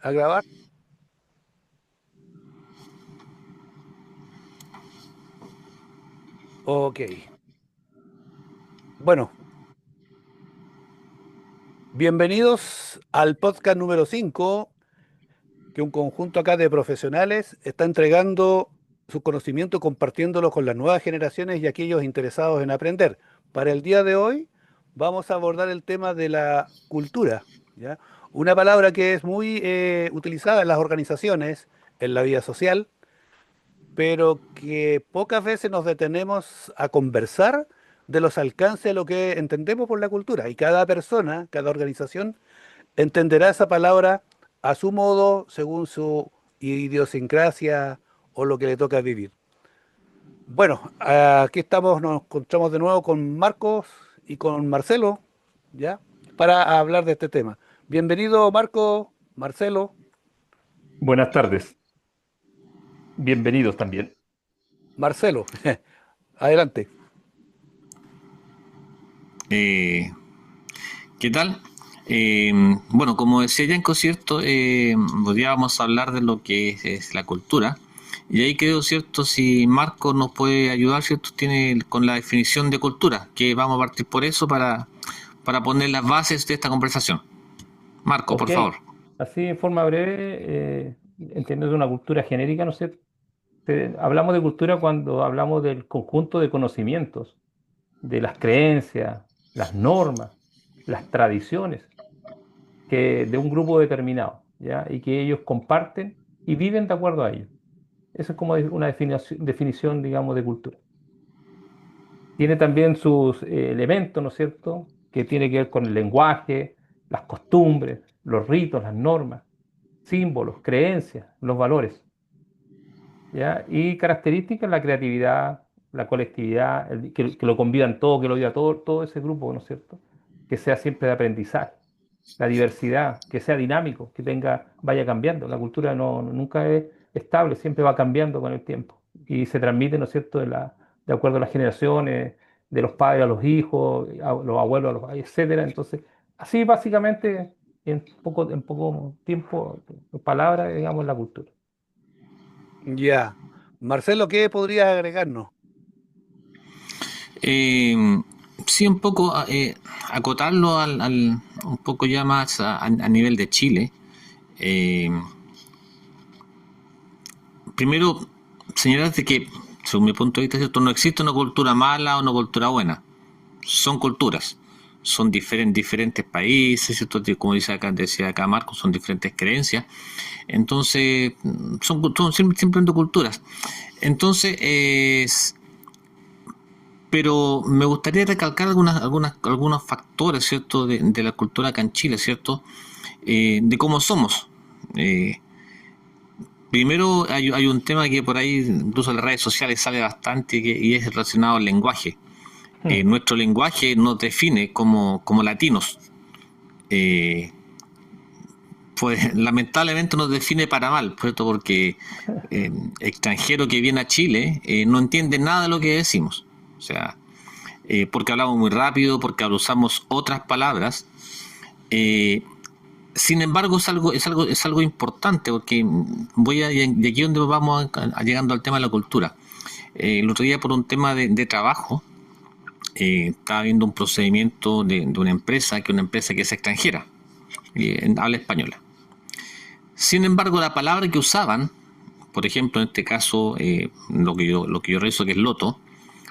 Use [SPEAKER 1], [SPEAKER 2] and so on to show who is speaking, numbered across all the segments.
[SPEAKER 1] A grabar. Ok. Bueno, bienvenidos al podcast número 5, que un conjunto acá de profesionales está entregando su conocimiento, compartiéndolo con las nuevas generaciones y aquellos interesados en aprender. Para el día de hoy vamos a abordar el tema de la cultura, ¿ya? Una palabra que es muy utilizada en las organizaciones, en la vida social, pero que pocas veces nos detenemos a conversar de los alcances de lo que entendemos por la cultura. Y cada persona, cada organización, entenderá esa palabra a su modo, según su idiosincrasia o lo que le toca vivir. Bueno, aquí estamos, nos encontramos de nuevo con Marcos y con Marcelo, ¿ya? Para hablar de este tema. Bienvenido, Marco, Marcelo,
[SPEAKER 2] Buenas tardes, bienvenidos también.
[SPEAKER 1] Marcelo. Adelante.
[SPEAKER 3] Eh, ¿Qué tal? Bueno, como decía ya en concierto, hoy día vamos a hablar de lo que es la cultura. Y ahí creo, ¿cierto? Si Marco nos puede ayudar, ¿cierto? Tiene con la definición de cultura, que vamos a partir por eso para poner las bases de esta conversación. Marco,
[SPEAKER 2] Ok,
[SPEAKER 3] por favor.
[SPEAKER 2] así en forma breve, entendiendo una cultura genérica, no sé, hablamos de cultura cuando hablamos del conjunto de conocimientos, de las creencias, las normas, las tradiciones de un grupo determinado, ¿ya? Y que ellos comparten y viven de acuerdo a ello. Eso es como una definición, digamos, de cultura. Tiene también sus elementos, ¿no es cierto?, que tiene que ver con el lenguaje, las costumbres, los ritos, las normas, símbolos, creencias, los valores, ¿ya? Y características, la creatividad, la colectividad, que lo convivan todo, que lo viva todo ese grupo, ¿no es cierto?, que sea siempre de aprendizaje, la diversidad, que sea dinámico, vaya cambiando. La cultura nunca es estable, siempre va cambiando con el tiempo y se transmite, ¿no es cierto?, de acuerdo a las generaciones, de los padres a los hijos, a los abuelos, etcétera. Entonces, así básicamente, en poco tiempo, palabras, digamos, la cultura.
[SPEAKER 1] Ya. Marcelo, ¿qué podrías agregarnos?
[SPEAKER 3] Eh, sí, un poco acotarlo un poco ya más a nivel de Chile. Eh, Primero, señalar de que, según mi punto de vista, ¿cierto? No existe una cultura mala o una cultura buena. Son culturas. Son diferentes países, ¿cierto? Como decía acá Marcos, son diferentes creencias. Entonces, son simplemente culturas. Entonces, pero me gustaría recalcar algunos factores, ¿cierto? De la cultura acá en Chile, ¿cierto? De cómo somos. Eh, Primero hay un tema que por ahí, incluso en las redes sociales, sale bastante y es relacionado al lenguaje.
[SPEAKER 2] Hmm.
[SPEAKER 3] Nuestro lenguaje nos define como latinos. Eh, pues lamentablemente nos define para mal, ¿cierto? Porque extranjero que viene a Chile no entiende nada de lo que decimos. O sea, porque hablamos muy rápido, porque usamos otras palabras. Eh, Sin embargo, es algo importante porque de aquí donde vamos llegando al tema de la cultura. El otro día por un tema de trabajo estaba viendo un procedimiento de una empresa que es extranjera, habla española. Sin embargo, la palabra que usaban, por ejemplo, en este caso, lo que yo reviso que es loto,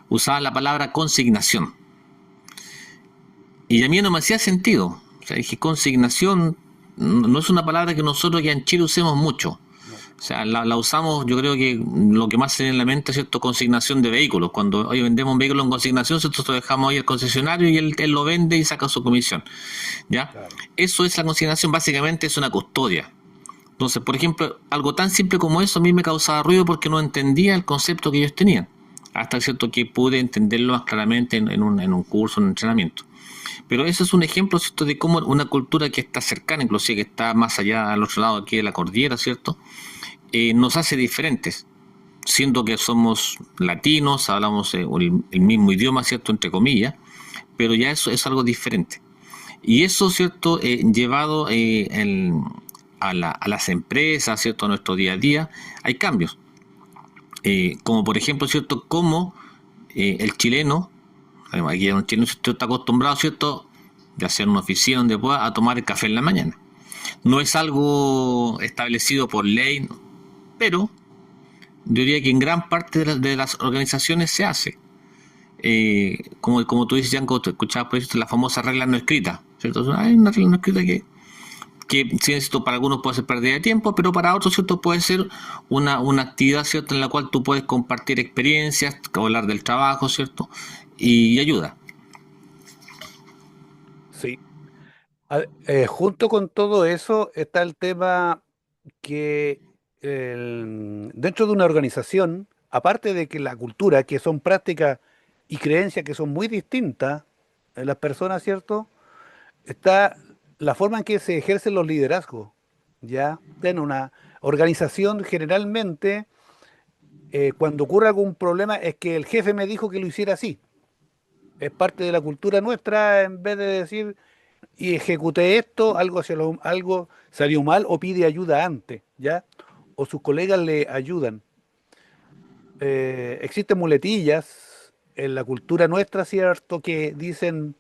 [SPEAKER 3] usaban la palabra consignación. Y a mí no me hacía sentido. O sea, dije, consignación no es una palabra que nosotros ya en Chile usemos mucho.
[SPEAKER 1] No.
[SPEAKER 3] O sea, la usamos, yo creo que lo que más se viene en la mente es cierto, consignación de vehículos. Cuando hoy vendemos un vehículo en consignación, nosotros lo dejamos ahí al concesionario y él lo vende y saca su comisión. ¿Ya?
[SPEAKER 1] Claro.
[SPEAKER 3] Eso es la consignación, básicamente es una custodia. Entonces, por ejemplo, algo tan simple como eso a mí me causaba ruido porque no entendía el concepto que ellos tenían. Hasta cierto que pude entenderlo más claramente en un curso, en un entrenamiento. Pero eso es un ejemplo, ¿cierto?, de cómo una cultura que está cercana, inclusive que está más allá, al otro lado aquí de la cordillera, ¿cierto?, nos hace diferentes, siendo que somos latinos, hablamos el mismo idioma, ¿cierto?, entre comillas, pero ya eso es algo diferente. Y eso, ¿cierto?, llevado a las empresas, ¿cierto? A nuestro día a día, hay cambios. Como por ejemplo, ¿cierto? Como el chileno, aquí un chileno está acostumbrado, ¿cierto? Ya sea en una oficina donde pueda, a tomar el café en la mañana. No es algo establecido por ley, pero yo diría que en gran parte de las organizaciones se hace. Como tú dices, Yanko, tú escuchabas por eso la famosa regla no escrita, ¿cierto? Hay una regla no escrita que sí, esto para algunos puede ser pérdida de tiempo, pero para otros, ¿cierto? Puede ser una actividad, ¿cierto? En la cual tú puedes compartir experiencias, hablar del trabajo, ¿cierto? Y ayuda.
[SPEAKER 1] Sí. Junto con todo eso está el tema que dentro de una organización, aparte de que la cultura, que son prácticas y creencias que son muy distintas en las personas, ¿cierto? Está la forma en que se ejercen los liderazgos, ¿ya? En una organización generalmente, cuando ocurre algún problema, es que el jefe me dijo que lo hiciera así. Es parte de la cultura nuestra, en vez de decir, y ejecuté esto, algo salió mal o pide ayuda antes, ¿ya? O sus colegas le ayudan. Existen muletillas en la cultura nuestra, ¿cierto? Que dicen,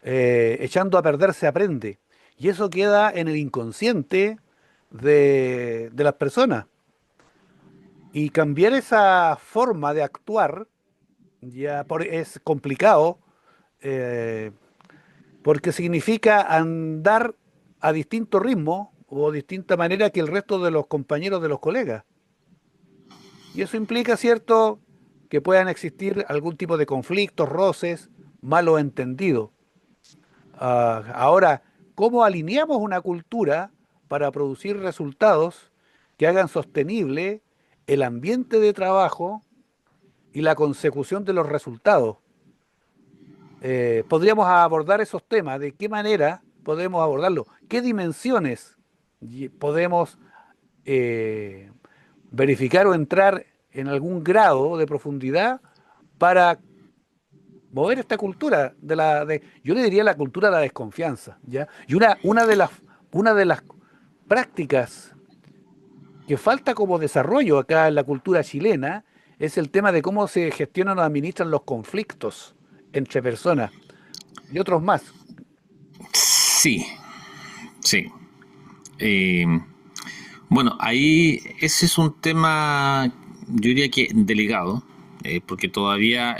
[SPEAKER 1] echando a perder se aprende. Y eso queda en el inconsciente de las personas. Y cambiar esa forma de actuar es complicado, eh, porque significa andar a distinto ritmo o distinta manera que el resto de los compañeros de los colegas. Y eso implica, ¿cierto?, que puedan existir algún tipo de conflictos, roces, malos entendidos. Ahora, ¿cómo alineamos una cultura para producir resultados que hagan sostenible el ambiente de trabajo y la consecución de los resultados? Podríamos abordar esos temas, de qué manera podemos abordarlo, qué dimensiones podemos eh, verificar o entrar en algún grado de profundidad para mover esta cultura yo le diría la cultura de la desconfianza, ¿ya? Y una de las prácticas que falta como desarrollo acá en la cultura chilena es el tema de cómo se gestionan o administran los conflictos entre personas y otros más.
[SPEAKER 3] Sí, sí. Eh, bueno, ahí ese es un tema, yo diría que delicado, porque todavía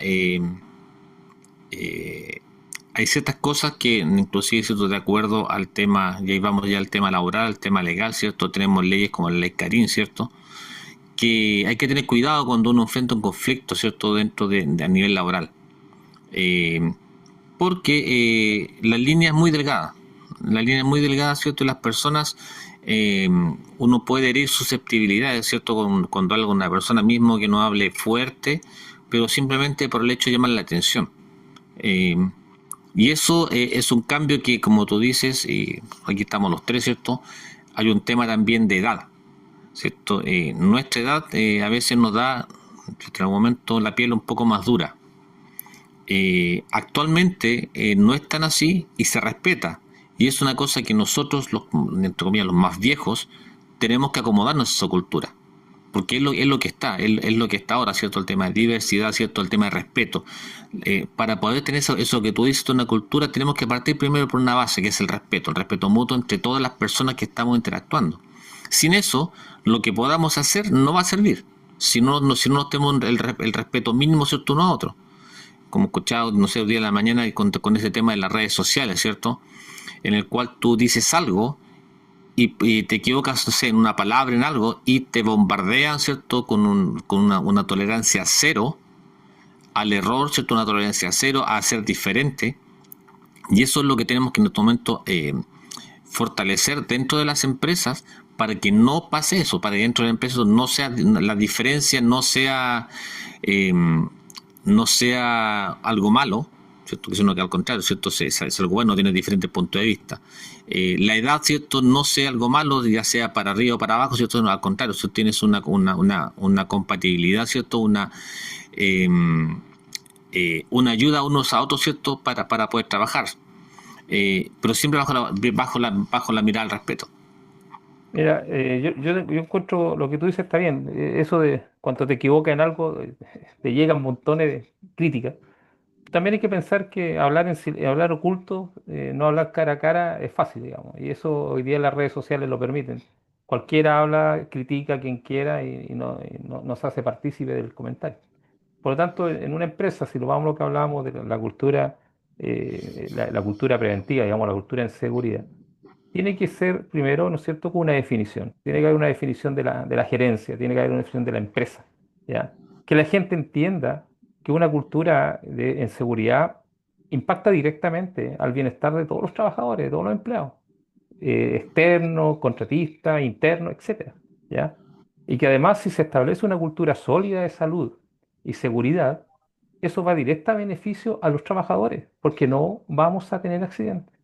[SPEAKER 3] hay ciertas cosas que inclusive, ¿cierto? De acuerdo al tema, y ahí vamos ya al tema laboral, al tema legal, ¿cierto? Tenemos leyes como la ley Carín, ¿cierto? Que hay que tener cuidado cuando uno enfrenta un conflicto, ¿cierto? Dentro a nivel laboral. Eh, Porque la línea es muy delgada. La línea es muy delgada, ¿cierto? Y las personas, uno puede herir susceptibilidades, ¿cierto? Cuando habla con una persona mismo que no hable fuerte, pero simplemente por el hecho de llamar la atención. Eh, y eso es un cambio que, como tú dices, y aquí estamos los tres, ¿cierto? Hay un tema también de edad, ¿cierto? Nuestra edad a veces nos da, en algún momento, la piel un poco más dura. Actualmente no es tan así y se respeta. Y es una cosa que nosotros, entre comillas, los más viejos, tenemos que acomodarnos a esa cultura. Porque es lo que está, es lo que está ahora, ¿cierto? El tema de diversidad, ¿cierto? El tema de respeto. Para poder tener eso que tú dices, una cultura, tenemos que partir primero por una base, que es el respeto mutuo entre todas las personas que estamos interactuando. Sin eso, lo que podamos hacer no va a servir. Si no tenemos el respeto mínimo, ¿cierto? Uno a otro. Como escuchado, no sé, el día de la mañana con ese tema de las redes sociales, ¿cierto? En el cual tú dices algo y te equivocas, no sé, en una palabra, en algo, y te bombardean, ¿cierto? Con una tolerancia cero al error, ¿cierto? Una tolerancia cero a ser diferente. Y eso es lo que tenemos que en este momento fortalecer dentro de las empresas para que no pase eso, para que dentro de las empresas no sea, la diferencia no sea algo malo, ¿cierto? Que sino que al contrario, ¿cierto? Es algo bueno, tiene diferentes puntos de vista. La edad, ¿cierto? No sea algo malo, ya sea para arriba o para abajo, ¿cierto? No, al contrario, ¿cierto? Tienes una compatibilidad, ¿cierto? Una ayuda unos a otros, ¿cierto? Para poder trabajar. Pero siempre bajo la mirada del respeto.
[SPEAKER 2] Mira, yo encuentro lo que tú dices está bien. Eso de cuando te equivocas en algo, te llegan montones de críticas. También hay que pensar que hablar oculto, no hablar cara a cara, es fácil, digamos. Y eso hoy día las redes sociales lo permiten. Cualquiera habla, critica a quien quiera y no se hace partícipe del comentario. Por lo tanto, en una empresa, si lo vamos a lo que hablábamos de la cultura, la cultura preventiva, digamos, la cultura en seguridad, tiene que ser primero, ¿no es cierto?, con una definición. Tiene que haber una definición de la gerencia, tiene que haber una definición de la empresa, ¿ya? Que la gente entienda que una cultura en seguridad impacta directamente al bienestar de todos los trabajadores, de todos los empleados, externos, contratistas, internos, etcétera, ¿ya? Y que además, si se establece una cultura sólida de salud y seguridad, eso va directo a beneficio a los trabajadores, porque no vamos a tener accidentes.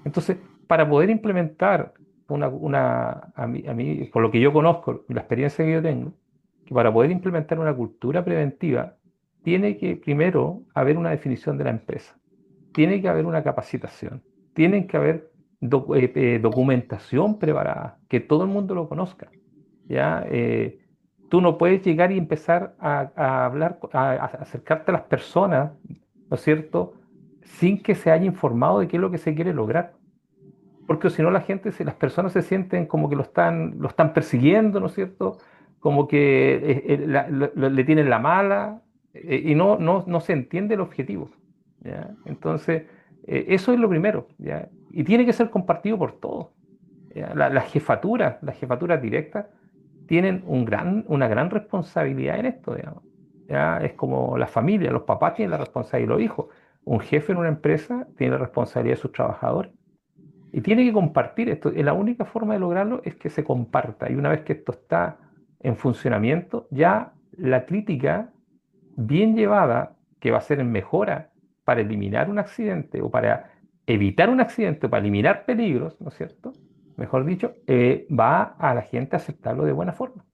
[SPEAKER 2] Entonces, para poder implementar a mí, por lo que yo conozco, la experiencia que yo tengo, que para poder implementar una cultura preventiva, tiene que primero haber una definición de la empresa, tiene que haber una capacitación, tiene que haber documentación preparada, que todo el mundo lo conozca, ¿ya? Tú no puedes llegar y empezar a hablar, a acercarte a las personas, ¿no es cierto?, sin que se haya informado de qué es lo que se quiere lograr. Porque si no la gente, las personas se sienten como que lo están persiguiendo, ¿no es cierto? Como que le tienen la mala, y no se entiende el objetivo, ¿ya? Entonces, eso es lo primero, ¿ya? Y tiene que ser compartido por todos, ¿ya? Las jefaturas directas tienen una gran responsabilidad en esto, digamos, ¿ya? Es como la familia, los papás tienen la responsabilidad de los hijos. Un jefe en una empresa tiene la responsabilidad de sus trabajadores. Y tiene que compartir esto. Y la única forma de lograrlo es que se comparta. Y una vez que esto está en funcionamiento, ya la crítica bien llevada, que va a ser en mejora para eliminar un accidente o para evitar un accidente o para eliminar peligros, ¿no es cierto? Mejor dicho, va a la gente a aceptarlo de buena forma.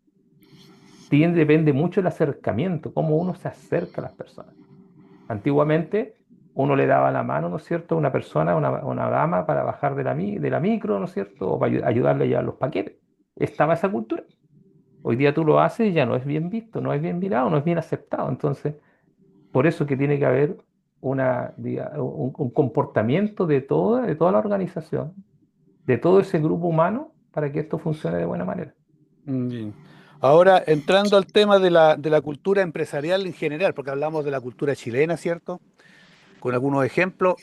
[SPEAKER 2] Depende mucho del acercamiento, cómo uno se acerca a las personas. Antiguamente uno le daba la mano, ¿no es cierto?, a una persona, a una dama para bajar de la micro, ¿no es cierto?, o para ayudarle a llevar los paquetes. Estaba esa cultura. Hoy día tú lo haces y ya no es bien visto, no es bien mirado, no es bien aceptado. Entonces, por eso que tiene que haber un comportamiento de toda la organización, de todo ese grupo humano, para que esto funcione de buena manera.
[SPEAKER 1] Bien. Ahora, entrando al tema de la cultura empresarial en general, porque hablamos de la cultura chilena, ¿cierto? Con algunos ejemplos.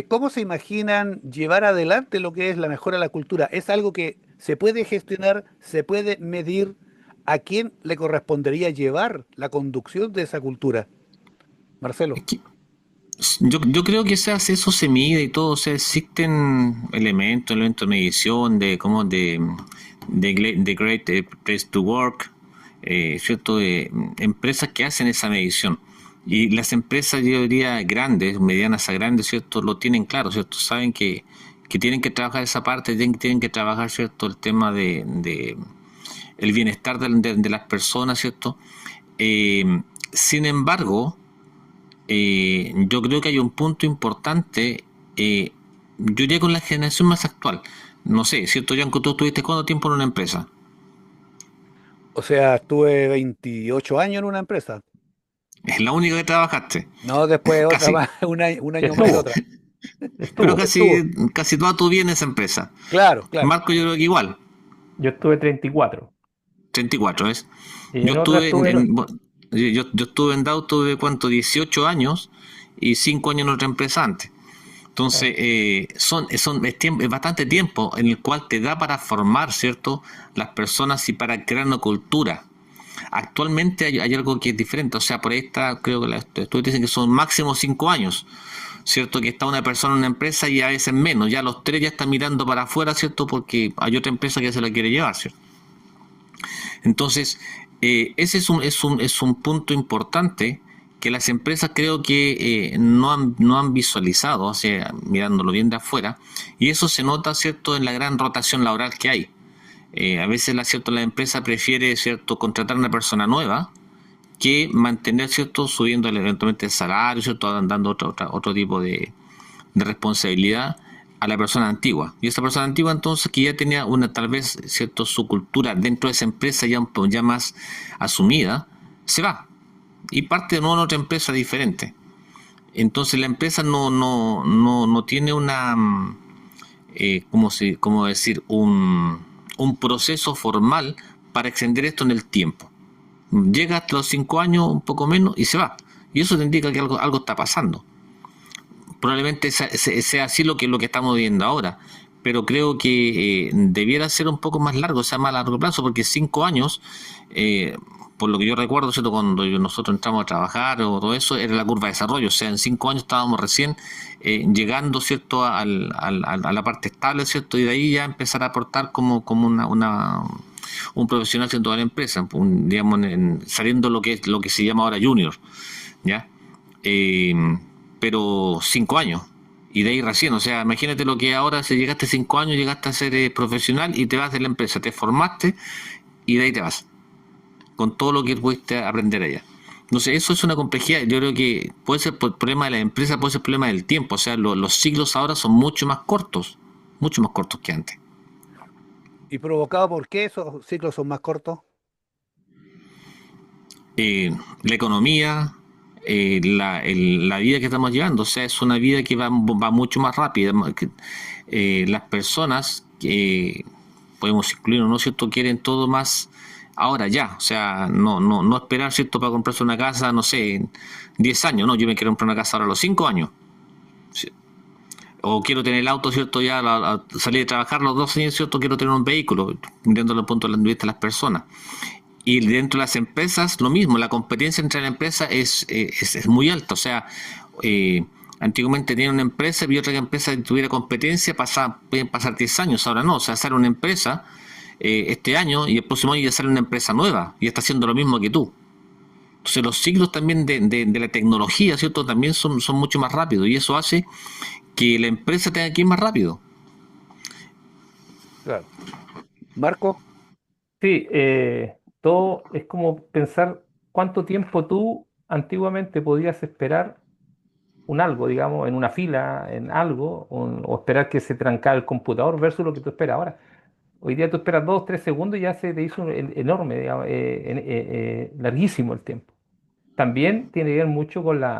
[SPEAKER 1] ¿Cómo se imaginan llevar adelante lo que es la mejora de la cultura? ¿Es algo que se puede gestionar, se puede medir? ¿A quién le correspondería llevar la conducción de esa cultura? Marcelo.
[SPEAKER 3] Es que yo creo que eso se mide y todo, o sea, existen elementos de medición, de Great Place to Work, ¿cierto? Empresas que hacen esa medición. Y las empresas, yo diría, grandes, medianas a grandes, ¿cierto? Lo tienen claro, ¿cierto? Saben que tienen que trabajar esa parte, tienen que trabajar, ¿cierto? El tema de el bienestar de las personas, ¿cierto? Sin embargo, yo creo que hay un punto importante, yo diría con la generación más actual. No sé, ¿cierto, Yanko? ¿Tú estuviste cuánto tiempo en una empresa?
[SPEAKER 1] O sea, estuve 28 años en una empresa.
[SPEAKER 3] Es la única que trabajaste.
[SPEAKER 1] No, después otra
[SPEAKER 3] Casi.
[SPEAKER 1] más, un año más en
[SPEAKER 2] Estuvo,
[SPEAKER 1] otra.
[SPEAKER 3] Pero
[SPEAKER 2] estuvo.
[SPEAKER 3] casi toda tu vida en esa empresa.
[SPEAKER 1] Claro, claro.
[SPEAKER 3] Marco, yo creo que igual.
[SPEAKER 2] Yo estuve 34.
[SPEAKER 3] 34, ¿ves?
[SPEAKER 2] Y
[SPEAKER 3] Yo
[SPEAKER 2] en otra
[SPEAKER 3] estuve
[SPEAKER 2] estuve.
[SPEAKER 3] yo estuve en Dow, tuve cuánto, 18 años y 5 años en otra empresa antes. Entonces, es bastante tiempo en el cual te da para formar, ¿cierto?, las personas y para crear una cultura. Actualmente hay algo que es diferente, o sea, por ahí está, creo que los estudios dicen que son máximo 5 años, ¿cierto? Que está una persona en una empresa y a veces menos, ya los 3 ya están mirando para afuera, ¿cierto? Porque hay otra empresa que se la quiere llevar, ¿cierto? Entonces, ese es un punto importante que las empresas creo que no han visualizado, o sea, mirándolo bien de afuera, y eso se nota, ¿cierto?, en la gran rotación laboral que hay. A veces, ¿cierto?, la empresa prefiere, ¿cierto?, contratar a una persona nueva que mantener, ¿cierto?, subiendo eventualmente el salario, ¿cierto?, dando otro tipo de responsabilidad, a la persona antigua. Y esa persona antigua entonces que ya tenía tal vez, ¿cierto?, su cultura dentro de esa empresa ya más asumida, se va y parte de nuevo en otra empresa diferente. Entonces la empresa no tiene ¿cómo decir? Un proceso formal para extender esto en el tiempo. Llega hasta los 5 años, un poco menos, y se va. Y eso te indica que algo está pasando. Probablemente sea así lo que estamos viendo ahora, pero creo que debiera ser un poco más largo, o sea, más a largo plazo, porque 5 años, por lo que yo recuerdo, ¿cierto?, cuando nosotros entramos a trabajar o todo eso, era la curva de desarrollo, o sea, en 5 años estábamos recién llegando, ¿cierto?, a la parte estable, ¿cierto?, y de ahí ya empezar a aportar como un profesional dentro de la empresa, digamos, saliendo lo que se llama ahora junior, ¿ya? Pero 5 años, y de ahí recién, o sea, imagínate lo que ahora, si llegaste 5 años, llegaste a ser profesional y te vas de la empresa, te formaste y de ahí te vas, con todo lo que pudiste aprender allá. Entonces, eso es una complejidad. Yo creo que puede ser por problema de la empresa, puede ser problema del tiempo, o sea, los ciclos ahora son mucho más cortos que antes.
[SPEAKER 1] ¿Y provocado por qué esos ciclos son más cortos?
[SPEAKER 3] La economía, la vida que estamos llevando, o sea, es una vida que va mucho más rápida. Las personas, podemos incluirnos, ¿no es cierto?, quieren todo más ahora ya, o sea, no esperar, ¿cierto?, para comprarse una casa, no sé, en 10 años, no, yo me quiero comprar una casa ahora a los 5 años. Sí. O quiero tener el auto, ¿cierto?, ya a salir de trabajar los 2 años, ¿cierto?, quiero tener un vehículo, dentro del punto de vista de las personas. Y dentro de las empresas, lo mismo, la competencia entre las empresas es muy alta. O sea, antiguamente tenía una empresa y otra empresa que tuviera competencia, pueden pasar 10 años, ahora no. O sea, sale una empresa este año y el próximo año ya sale una empresa nueva y está haciendo lo mismo que tú. Entonces los ciclos también de la tecnología, ¿cierto?, también son mucho más rápidos y eso hace que la empresa tenga que ir más rápido.
[SPEAKER 1] Claro. Marco,
[SPEAKER 2] Sí, todo es como pensar cuánto tiempo tú antiguamente podías esperar un algo, digamos, en una fila, en algo, o esperar que se trancara el computador versus lo que tú esperas ahora. Hoy día tú esperas 2, 3 segundos y ya se te hizo enorme, digamos, larguísimo el tiempo. También tiene que ver mucho con los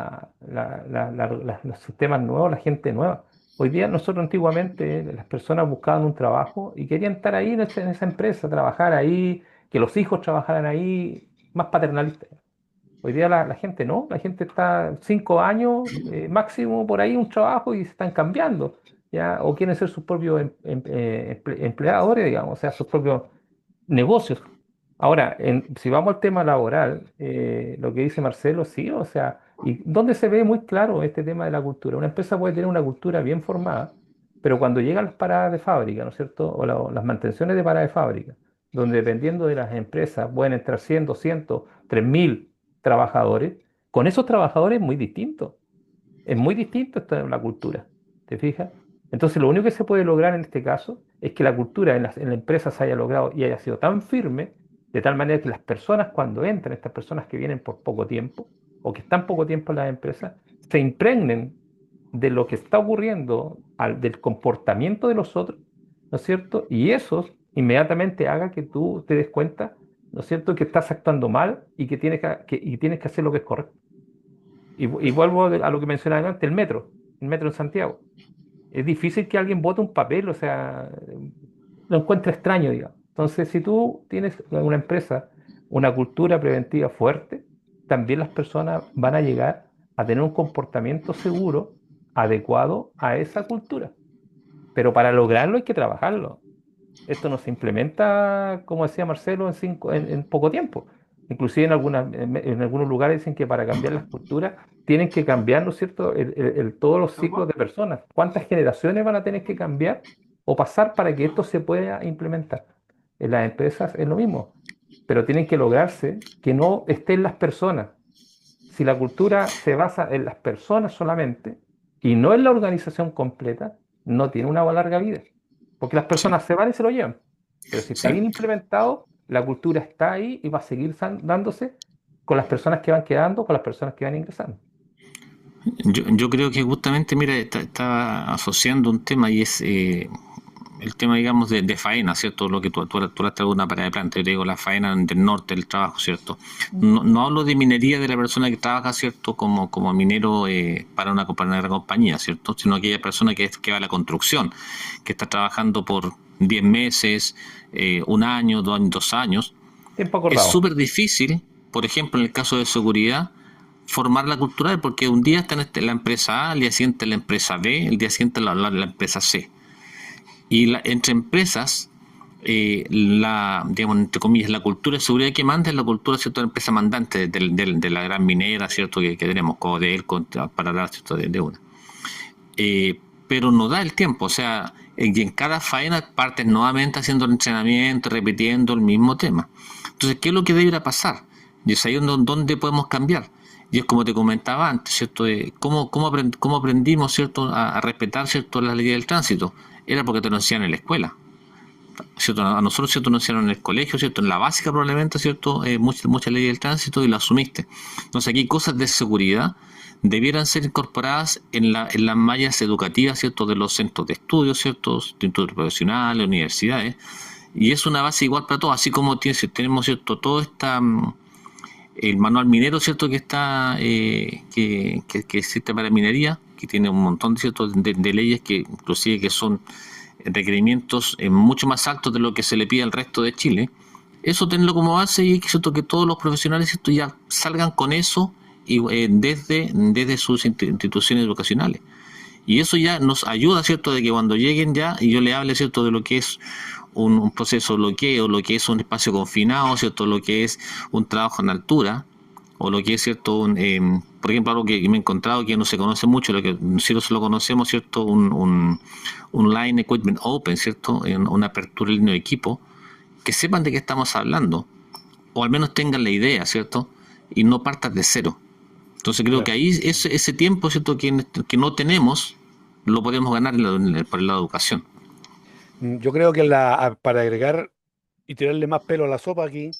[SPEAKER 2] sistemas nuevos, la gente nueva. Hoy día nosotros antiguamente las personas buscaban un trabajo y querían estar ahí en esa empresa, trabajar ahí, que los hijos trabajaran ahí, más paternalistas. Hoy día la gente no, la gente está 5 años máximo por ahí un trabajo y se están cambiando, ¿ya? O quieren ser sus propios empleadores, digamos, o sea, sus propios negocios. Ahora, si vamos al tema laboral, lo que dice Marcelo, sí, o sea, ¿y dónde se ve muy claro este tema de la cultura? Una empresa puede tener una cultura bien formada, pero cuando llegan las paradas de fábrica, ¿no es cierto? O las mantenciones de paradas de fábrica, donde dependiendo de las empresas pueden entrar 100, 200, 3.000 trabajadores, con esos trabajadores es muy distinto esto de la cultura, ¿te fijas? Entonces, lo único que se puede lograr en este caso es que la cultura en la empresa se haya logrado y haya sido tan firme, de tal manera que las personas cuando entran, estas personas que vienen por poco tiempo o que están poco tiempo en las empresas, se impregnen de lo que está ocurriendo, del comportamiento de los otros, ¿no es cierto? Y eso inmediatamente haga que tú te des cuenta, ¿no es cierto?, que estás actuando mal y que tienes que hacer lo que es correcto. Y vuelvo a lo que mencionaba antes, el metro en Santiago. Es difícil que alguien vote un papel, o sea, lo encuentra extraño, digamos. Entonces, si tú tienes una empresa, una cultura preventiva fuerte, también las personas van a llegar a tener un comportamiento seguro, adecuado a esa cultura. Pero para lograrlo hay que trabajarlo. Esto no se implementa, como decía Marcelo, en poco tiempo. Inclusive en algunos lugares dicen que para cambiar las culturas tienen que cambiar, ¿no es cierto?, todos los ciclos de personas. ¿Cuántas generaciones van a tener que cambiar o pasar para que esto se pueda implementar? En las empresas es lo mismo, pero tienen que lograrse que no estén las personas. Si la cultura se basa en las personas solamente y no en la organización completa, no tiene una larga vida. Porque las
[SPEAKER 3] Sí,
[SPEAKER 2] personas se van y se lo llevan. Pero si está
[SPEAKER 3] sí.
[SPEAKER 2] bien implementado, la cultura está ahí y va a seguir dándose con las personas que van quedando, con las personas que van ingresando.
[SPEAKER 3] Yo creo que justamente, mira, está asociando un tema y es el tema, digamos, de faena, ¿cierto? Lo que tú hablaste de una parada de planta, yo te digo la faena del norte del trabajo, ¿cierto? No hablo de minería de la persona que trabaja, ¿cierto? Como minero para una gran compañía, ¿cierto? Sino aquella persona que va a la construcción, que está trabajando por 10 meses, un año, 2 años.
[SPEAKER 2] Tiempo
[SPEAKER 3] Es
[SPEAKER 2] acordado.
[SPEAKER 3] súper difícil, por ejemplo, en el caso de seguridad, formar la cultural, porque un día está en la empresa A, al día siguiente la empresa B, el día siguiente la empresa C. Y entre empresas, digamos, entre comillas, la cultura de seguridad que manda es la cultura, ¿cierto?, de la empresa mandante de la gran minera, ¿cierto?, que tenemos, Codel, para hablar, ¿cierto?, de una. Pero no da el tiempo, o sea, y en cada faena partes nuevamente haciendo el entrenamiento, repitiendo el mismo tema. Entonces, ¿qué es lo que debería pasar? Y es ahí donde podemos cambiar. Y es como te comentaba antes, ¿cierto? ¿Cómo aprendimos, ¿cierto?, a respetar, ¿cierto?, las leyes del tránsito. Era porque te lo enseñaban en la escuela, ¿cierto? A nosotros, ¿cierto?, nos enseñaron en el colegio, ¿cierto?, en la básica probablemente, ¿cierto?, muchas leyes del tránsito y lo asumiste. Entonces aquí cosas de seguridad debieran ser incorporadas en las mallas educativas, ¿cierto?, de los centros de estudios, ¿cierto?, institutos profesionales, universidades, y es una base igual para todos, así como tenemos, ¿cierto?, todo el manual minero, ¿cierto?, que está que existe para minería, que tiene un montón, ¿cierto?, de leyes que inclusive que son requerimientos mucho más altos de lo que se le pide al resto de Chile. Eso tenerlo como base y ¿cierto?, que todos los profesionales, ¿cierto?, ya salgan con eso y, desde sus instituciones educacionales. Y eso ya nos ayuda, ¿cierto?, de que cuando lleguen ya y yo le hable, ¿cierto?, de lo que es un proceso de bloqueo, lo que es un espacio confinado, ¿cierto?, lo que es un trabajo en altura, o lo que es, ¿cierto?, por ejemplo, algo que me he encontrado que no se conoce mucho, lo que nosotros lo conocemos, ¿cierto?, un line equipment open, ¿cierto?, una apertura de línea de equipo, que sepan de qué estamos hablando, o al menos tengan la idea, ¿cierto?, y no partas de cero. Entonces creo que
[SPEAKER 1] Claro.
[SPEAKER 3] ahí ese tiempo, ¿cierto?, que no tenemos, lo podemos ganar por el lado de educación.
[SPEAKER 1] Yo creo que para agregar y tirarle más pelo a la sopa aquí,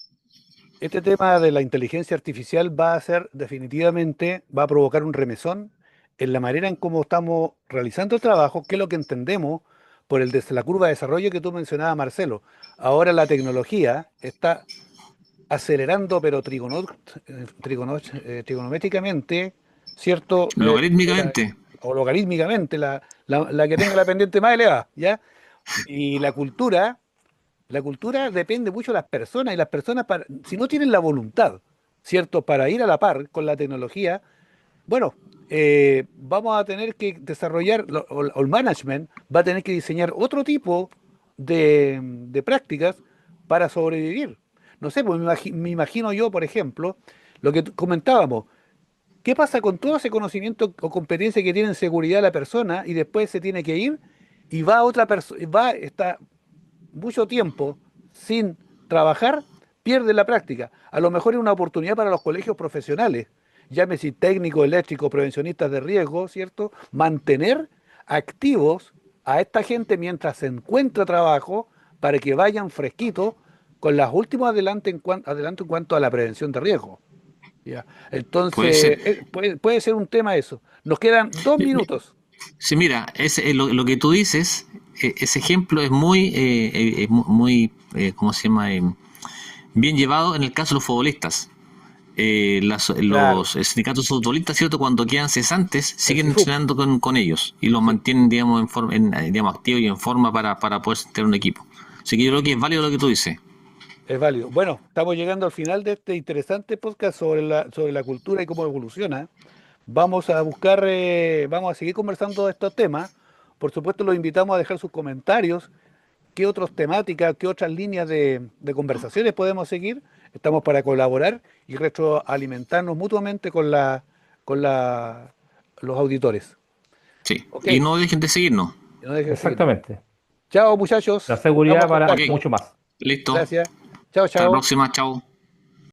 [SPEAKER 1] este tema de la inteligencia artificial va a ser definitivamente, va a provocar un remesón en la manera en cómo estamos realizando el trabajo, que es lo que entendemos por desde la curva de desarrollo que tú mencionabas, Marcelo. Ahora la tecnología está acelerando, pero trigonométricamente, ¿cierto?
[SPEAKER 3] Logarítmicamente.
[SPEAKER 1] O logarítmicamente, la que tenga la pendiente más elevada, ¿ya? Y la cultura depende mucho de las personas, y las personas, si no tienen la voluntad, ¿cierto?, para ir a la par con la tecnología, bueno, vamos a tener que desarrollar, o el management va a tener que diseñar otro tipo de prácticas para sobrevivir. No sé, pues me imagino yo, por ejemplo, lo que comentábamos. ¿Qué pasa con todo ese conocimiento o competencia que tiene en seguridad la persona y después se tiene que ir y va otra persona, está mucho tiempo sin trabajar, pierde la práctica? A lo mejor es una oportunidad para los colegios profesionales, llámese técnicos, eléctricos, prevencionistas de riesgo, ¿cierto? Mantener activos a esta gente mientras se encuentra trabajo para que vayan fresquitos con las últimas adelanto en cuanto a la prevención de riesgo. ¿Ya?
[SPEAKER 3] Puede ser.
[SPEAKER 1] Entonces, puede ser un tema eso. Nos quedan 2 minutos.
[SPEAKER 3] Sí, mira, lo que tú dices, ese ejemplo es ¿cómo se llama? Bien llevado en el caso de los futbolistas.
[SPEAKER 1] Claro,
[SPEAKER 3] Los sindicatos futbolistas, ¿cierto?, cuando quedan cesantes,
[SPEAKER 1] el
[SPEAKER 3] siguen
[SPEAKER 1] CIFUP,
[SPEAKER 3] entrenando con ellos y los
[SPEAKER 1] sí,
[SPEAKER 3] mantienen, digamos, digamos, activos y en forma para poder tener un equipo. Así que yo creo que es válido lo que tú dices.
[SPEAKER 1] es válido. Bueno, estamos llegando al final de este interesante podcast sobre la cultura y cómo evoluciona. Vamos a seguir conversando de estos temas. Por supuesto, los invitamos a dejar sus comentarios. ¿Qué otras temáticas, qué otras líneas de conversaciones podemos seguir? Estamos para colaborar y retroalimentarnos mutuamente con los auditores.
[SPEAKER 3] Sí.
[SPEAKER 1] Ok,
[SPEAKER 3] Y no dejen de seguirnos.
[SPEAKER 1] no dejen de seguirnos.
[SPEAKER 2] Exactamente.
[SPEAKER 1] Chao,
[SPEAKER 2] La
[SPEAKER 1] muchachos. Estamos
[SPEAKER 2] seguridad
[SPEAKER 1] en
[SPEAKER 3] Ok,
[SPEAKER 2] para
[SPEAKER 1] contacto.
[SPEAKER 2] mucho más.
[SPEAKER 3] listo.
[SPEAKER 1] Gracias. Chao,
[SPEAKER 3] Hasta la
[SPEAKER 1] chao.
[SPEAKER 3] próxima. Chao.